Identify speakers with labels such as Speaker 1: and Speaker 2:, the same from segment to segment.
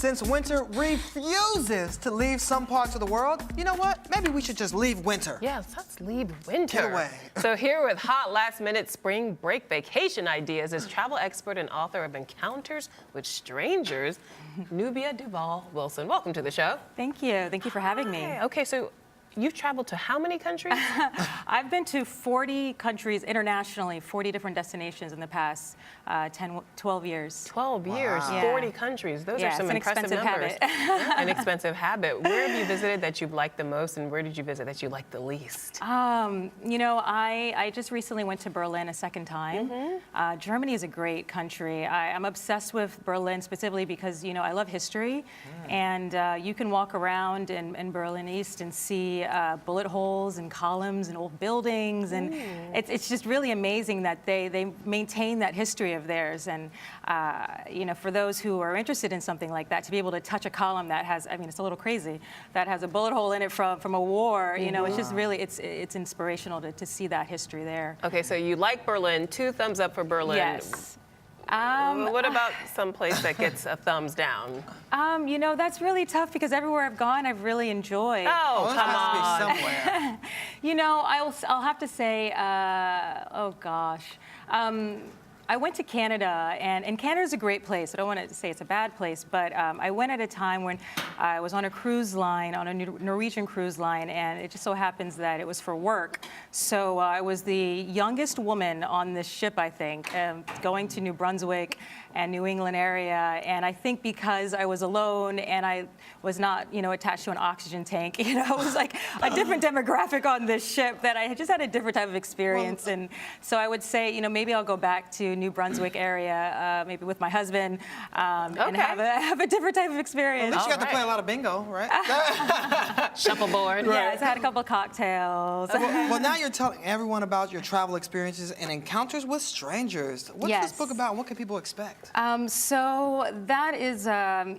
Speaker 1: Since winter refuses to leave some parts of the world, you know what? Maybe we should just leave winter.
Speaker 2: Yes, let's leave winter.
Speaker 1: Get away.
Speaker 2: So here with hot last-minute spring break vacation ideas is travel expert and author of Encounters with Strangers, Nubia DuVall Wilson. Welcome to the show.
Speaker 3: Thank you. Thank you for having me.
Speaker 2: Okay, so you've traveled to how many countries?
Speaker 3: I've been to 40 countries internationally, 40 different destinations in the past 12 years.
Speaker 2: 12 years,
Speaker 1: Wow.
Speaker 2: 40 countries. Those are some impressive numbers. An expensive habit. Where have you visited that you've liked the most, and where did you visit that you liked the least?
Speaker 3: You know, I just recently went to Berlin a second time. Germany is a great country. I'm obsessed with Berlin specifically because, you know, I love history. And you can walk around in Berlin East and see bullet holes and columns and old buildings. And it's just really amazing that they maintain that history of theirs. And, you know, for those who are interested in something like that, to be able to touch a column that has, I mean, it's a little crazy, that has a bullet hole in it from a war, you know, it's just really, it's inspirational to see that history there.
Speaker 2: Okay, so you like Berlin. 2 thumbs up for Berlin.
Speaker 3: Yes.
Speaker 2: What about some place that gets a thumbs down?
Speaker 3: You know, that's really tough because everywhere I've gone, I've really enjoyed.
Speaker 2: Oh, come on.
Speaker 1: Has to be somewhere.
Speaker 3: You know, I'll have to say, oh gosh. I went to Canada, and Canada's a great place. I don't want to say it's a bad place, but I went at a time when I was on a cruise line, on a Norwegian cruise line, and it just so happens that it was for work. So I was the youngest woman on this ship, I think, going to New Brunswick and New England area. And I think because I was alone and I was not, you know, attached to an oxygen tank, you know, it was like a different demographic on this ship that I just had a different type of experience. And so I would say, you know, maybe I'll go back to New Brunswick area, maybe with my husband, and have a different type of experience.
Speaker 1: At least you got to play a lot of bingo, right?
Speaker 2: Shuffleboard.
Speaker 3: Yes, I had a couple of cocktails.
Speaker 1: Well, now you're telling everyone about your travel experiences and encounters with strangers. What's this book about, and what can people expect?
Speaker 3: So that is,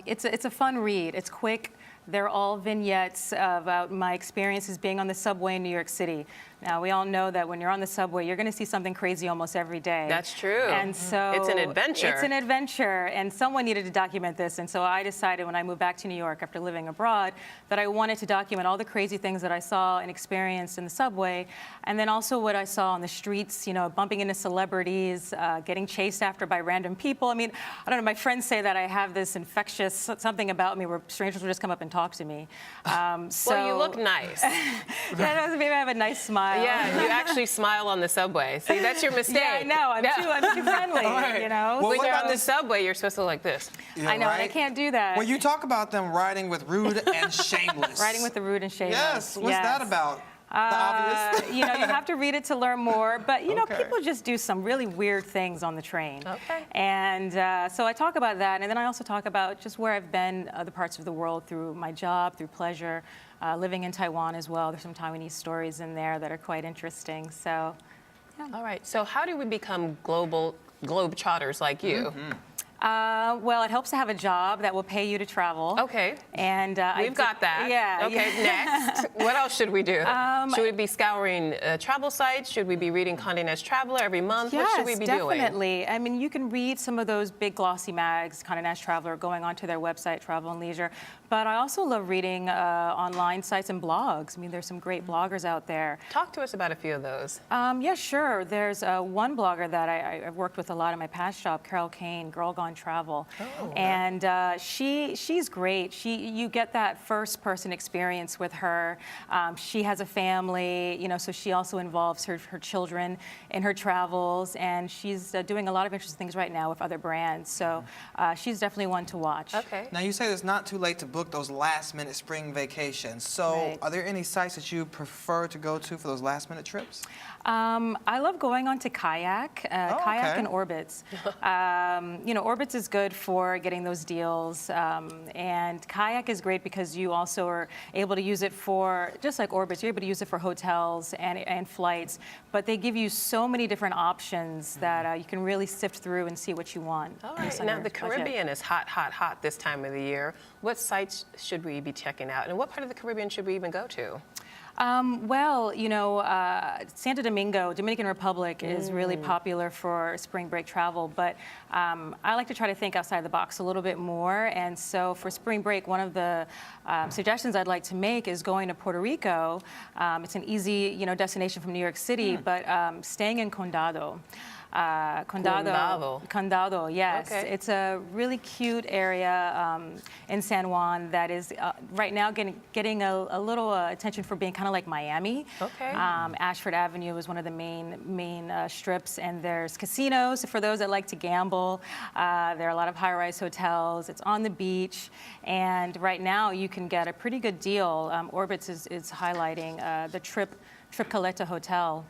Speaker 3: it's a fun read. It's quick. They're all vignettes about my experiences being on the subway in New York City. Now, we all know that when you're on the subway, you're going to see something crazy almost every day.
Speaker 2: That's true.
Speaker 3: And so
Speaker 2: it's an adventure.
Speaker 3: It's an adventure, and someone needed to document this. And so I decided when I moved back to New York after living abroad that I wanted to document all the crazy things that I saw and experienced in the subway, and then also what I saw on the streets, you know, bumping into celebrities, getting chased after by random people. I mean, I don't know, my friends say that I have this infectious something about me where strangers will just come up and talk to me.
Speaker 2: Well, you look nice.
Speaker 3: Yeah, maybe I have a nice smile.
Speaker 2: Yeah, you actually smile on the subway. See, that's your mistake.
Speaker 3: Yeah, I know. I'm too friendly, you know?
Speaker 1: Well,
Speaker 2: When
Speaker 1: what
Speaker 2: you're
Speaker 1: about
Speaker 2: on the
Speaker 1: this-
Speaker 2: subway, you're supposed to like this.
Speaker 1: Yeah,
Speaker 3: I know,
Speaker 1: right?
Speaker 3: and I can't do that.
Speaker 1: When you talk about them riding with rude and shameless.
Speaker 3: Riding with the rude and shameless.
Speaker 1: Yes, what's that about? The obvious?
Speaker 3: You know, you have to read it to learn more, but you know,
Speaker 1: Okay.
Speaker 3: people just do some really weird things on the train.
Speaker 2: Okay.
Speaker 3: And so I talk about that, and then I also talk about just where I've been, other parts of the world through my job, through pleasure, living in Taiwan as well. There's some Taiwanese stories in there that are quite interesting. So, yeah.
Speaker 2: All right, so how do we become globe trotters like you?
Speaker 3: Well, it helps to have a job that will pay you to travel.
Speaker 2: Okay.
Speaker 3: And
Speaker 2: We've got that.
Speaker 3: Yeah.
Speaker 2: Okay, next. What else should we do? Should we be scouring travel sites? Should we be reading Condé Nast Traveler every month?
Speaker 3: Yes,
Speaker 2: what should we be doing?
Speaker 3: definitely. I mean, you can read some of those big glossy mags, Condé Nast Traveler, going onto their website, Travel and Leisure. But I also love reading online sites and blogs. I mean, there's some great bloggers out there.
Speaker 2: Talk to us about a few of those.
Speaker 3: Yeah, sure. There's one blogger that I've worked with a lot in my past job, Carol Kane, Girl Gone Travel.
Speaker 2: Oh.
Speaker 3: And she's great. You get that first-person experience with her. She has a family, you know, so she also involves her children in her travels, and she's doing a lot of interesting things right now with other brands. So she's definitely one to watch.
Speaker 2: Okay.
Speaker 1: Now, you say it's not too late to book those last-minute spring vacations. So
Speaker 3: Right.
Speaker 1: are there any sites that you prefer to go to for those last-minute trips?
Speaker 3: I love going on to Kayak, Kayak
Speaker 1: okay.
Speaker 3: and Orbitz. You know, Orbitz is good for getting those deals, and Kayak is great because you also are able to use it for, just like Orbitz, you're able to use it for hotels and flights, but they give you so many different options that you can really sift through and see what you want.
Speaker 2: All
Speaker 3: based
Speaker 2: right.
Speaker 3: on
Speaker 2: Now,
Speaker 3: your
Speaker 2: the
Speaker 3: budget.
Speaker 2: Caribbean is hot, hot, hot this time of the year. What sites should we be checking out, and what part of the Caribbean should we even go to?
Speaker 3: Well, Santo Domingo, Dominican Republic is really popular for spring break travel, but I like to try to think outside the box a little bit more. And so for spring break, one of the suggestions I'd like to make is going to Puerto Rico. It's an easy, destination from New York City, but staying in Condado. Condado, yes.
Speaker 2: Okay.
Speaker 3: It's a really cute area in San Juan that is right now getting a little attention for being kind of like Miami.
Speaker 2: Okay.
Speaker 3: Ashford Avenue is one of the main strips, and there's casinos for those that like to gamble. There are a lot of high-rise hotels. It's on the beach, and right now you can get a pretty good deal. Orbitz is highlighting the Trip Caleta Hotel.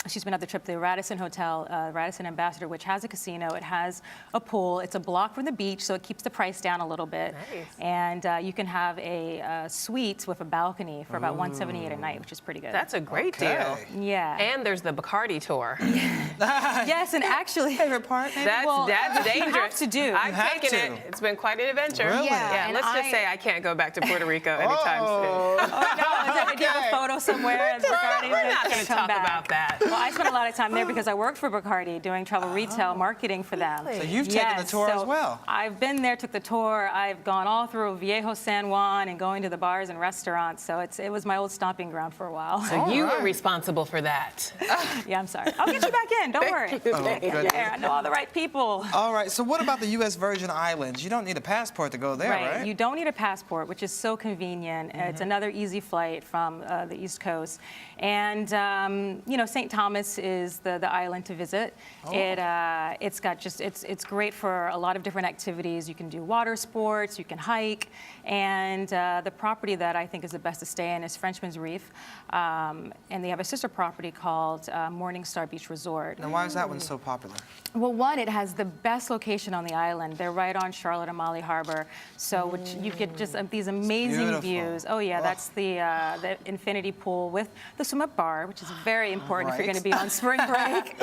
Speaker 3: She's been at the Trip, the Radisson Hotel, Radisson Ambassador, which has a casino. It has a pool. It's a block from the beach, so it keeps the price down a little bit.
Speaker 2: Nice.
Speaker 3: And you can have a suite with a balcony for about $178 a night, which is pretty good.
Speaker 2: That's a great deal.
Speaker 3: Yeah.
Speaker 2: And there's the Bacardi tour.
Speaker 3: Yes, and actually,
Speaker 1: Favorite part? Maybe?
Speaker 2: That's dangerous.
Speaker 3: You have to do.
Speaker 2: I've
Speaker 1: have
Speaker 2: taken
Speaker 1: to.
Speaker 2: it. It's been quite an adventure.
Speaker 1: Really?
Speaker 2: Yeah,
Speaker 3: and
Speaker 2: let's just say I can't go back to Puerto Rico anytime soon.
Speaker 3: Oh, no, do you have a photo somewhere?
Speaker 2: We're not going to talk about that.
Speaker 3: Well, I spent a lot of time there because I worked for Bacardi doing travel retail marketing for them.
Speaker 2: Really?
Speaker 1: So you've taken the tour as well.
Speaker 3: I've been there, took the tour. I've gone all through Viejo San Juan and going to the bars and restaurants. So it was my old stomping ground for a while.
Speaker 2: So you were responsible for that.
Speaker 3: Yeah, I'm sorry. I'll get you back in. Don't worry. Yeah, I know all the right people.
Speaker 1: All right, so what about the U.S. Virgin Islands? You don't need a passport to go there, right?
Speaker 3: You don't need a passport, which is so convenient. It's another easy flight from the East Coast. And, St. Thomas is the island to visit. It's great for a lot of different activities. You can do water sports, you can hike, and the property that I think is the best to stay in is Frenchman's Reef. And they have a sister property called Morningstar Beach Resort.
Speaker 1: Now, why is that one so popular?
Speaker 3: Well, one, it has the best location on the island. They're right on Charlotte Amalie Harbor, so which you get just these amazing views. Oh yeah, that's the infinity pool with the swim-up bar, which is very important if you're going to be on spring break.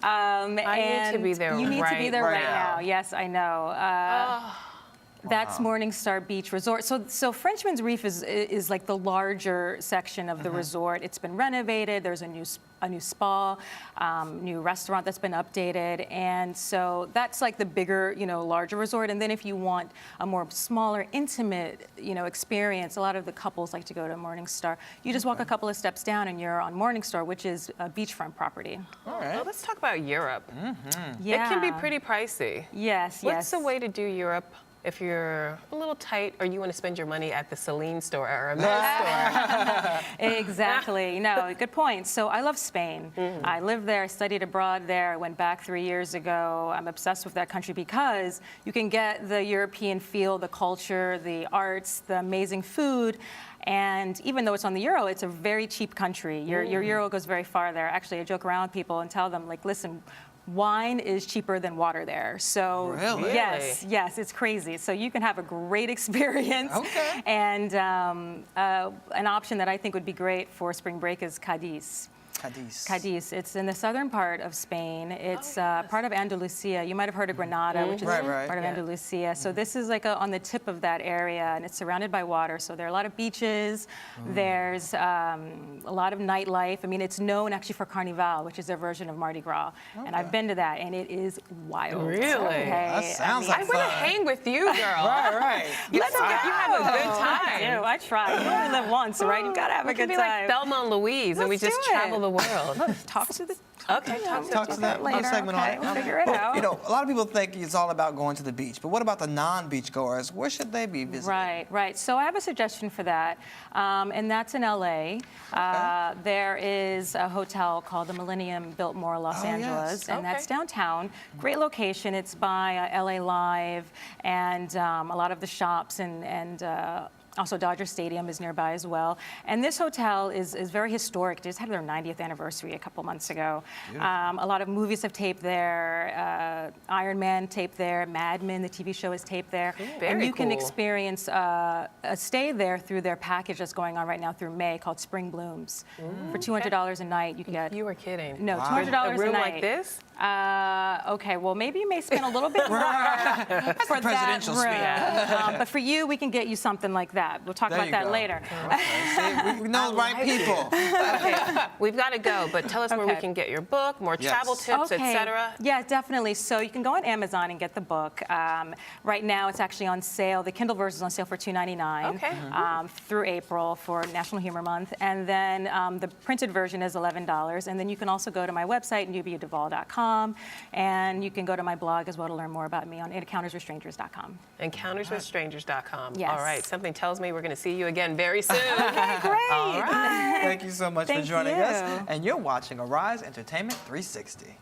Speaker 2: I need to be there.
Speaker 3: You need to be there right now. Yes, I know. That's
Speaker 1: Wow.
Speaker 3: Morningstar Beach Resort. So Frenchman's Reef is like the larger section of the resort. It's been renovated. There's a new spa, new restaurant that's been updated, and so that's like the bigger, larger resort. And then if you want a more smaller, intimate, experience, a lot of the couples like to go to Morningstar. You just walk a couple of steps down and you're on Morningstar, which is a beachfront property.
Speaker 1: All right.
Speaker 2: Well, let's talk about Europe.
Speaker 3: Yeah.
Speaker 2: It can be pretty pricey.
Speaker 3: Yes.
Speaker 2: What's the way to do Europe if you're a little tight or you want to spend your money at the Celine store or a Hermes store?
Speaker 3: Exactly. No, good point. So I love Spain. I lived there, I studied abroad there. I went back 3 years ago. I'm obsessed with that country because you can get the European feel, the culture, the arts, the amazing food. And even though it's on the euro, it's a very cheap country. Your euro goes very far there. Actually, I joke around with people and tell them, like, listen, wine is cheaper than water there. So
Speaker 1: Really?
Speaker 3: yes, it's crazy. So you can have a great experience.
Speaker 1: Okay.
Speaker 3: And an option that I think would be great for spring break is Cadiz. Cadiz. It's in the southern part of Spain. It's part of Andalusia. You might have heard of Granada, which is part of Andalusia. So this is like on the tip of that area, and it's surrounded by water. So there are a lot of beaches. There's a lot of nightlife. I mean, it's known actually for Carnival, which is their version of Mardi Gras. And I've been to that, and it is wild.
Speaker 2: Really?
Speaker 3: Okay.
Speaker 1: That sounds like
Speaker 2: I want to hang with you, girl.
Speaker 1: Right.
Speaker 2: Let's get you have a good time.
Speaker 3: I try. You only live once, right? You gotta have a good
Speaker 2: Be
Speaker 3: time.
Speaker 2: like Thelma and Louise, and we
Speaker 3: Let's
Speaker 2: just
Speaker 3: do it.
Speaker 2: travel the world.
Speaker 3: Talk to the.
Speaker 2: Okay,
Speaker 1: Talk to that
Speaker 3: later.
Speaker 1: segment
Speaker 3: Okay,
Speaker 1: on it.
Speaker 3: we'll figure it out.
Speaker 1: A lot of people think it's all about going to the beach, but what about the non-beach goers? Where should they be visiting?
Speaker 3: Right. So I have a suggestion for that, and that's in LA. There is a hotel called the Millennium Biltmore Los Angeles, and that's downtown. Great location. It's by LA Live, and a lot of the shops and also Dodger Stadium is nearby as well. And this hotel is very historic. They just had their 90th anniversary a couple months ago. A lot of movies have taped there. Iron Man taped there. Mad Men, the TV show, is taped there. And you can experience a stay there through their package that's going on right now through May called Spring Blooms. For $200 a night, you can get...
Speaker 2: You were kidding.
Speaker 3: No, $200 a night.
Speaker 2: A room like this?
Speaker 3: Okay, well, maybe you may spend a little bit more for
Speaker 1: presidential
Speaker 3: that room.
Speaker 1: suite.
Speaker 3: But for you, we can get you something like that. that. We'll talk
Speaker 1: There
Speaker 3: about
Speaker 1: you
Speaker 3: that
Speaker 1: go.
Speaker 3: later.
Speaker 1: Okay. See, we know the right people.
Speaker 2: Okay, we've got to go, but tell us where we
Speaker 3: Okay.
Speaker 2: can get your book, more
Speaker 1: Yes.
Speaker 2: travel tips, etc.
Speaker 3: Yeah, definitely. So you can go on Amazon and get the book. Right now, it's actually on sale. The Kindle version is on sale for $2.99
Speaker 2: Okay.
Speaker 3: through April for National Humor Month. And then the printed version is $11. And then you can also go to my website, NubiaDuVall.com. And you can go to my blog as well to learn more about me on EncountersWithStrangers.com.
Speaker 2: EncountersWithStrangers.com.
Speaker 3: Yes.
Speaker 2: All right, something tells me we're going to see you again very soon.
Speaker 3: Great.
Speaker 2: All right.
Speaker 1: Thank you so much for
Speaker 3: Thank
Speaker 1: joining
Speaker 3: you.
Speaker 1: us. And you're watching Arise Entertainment 360.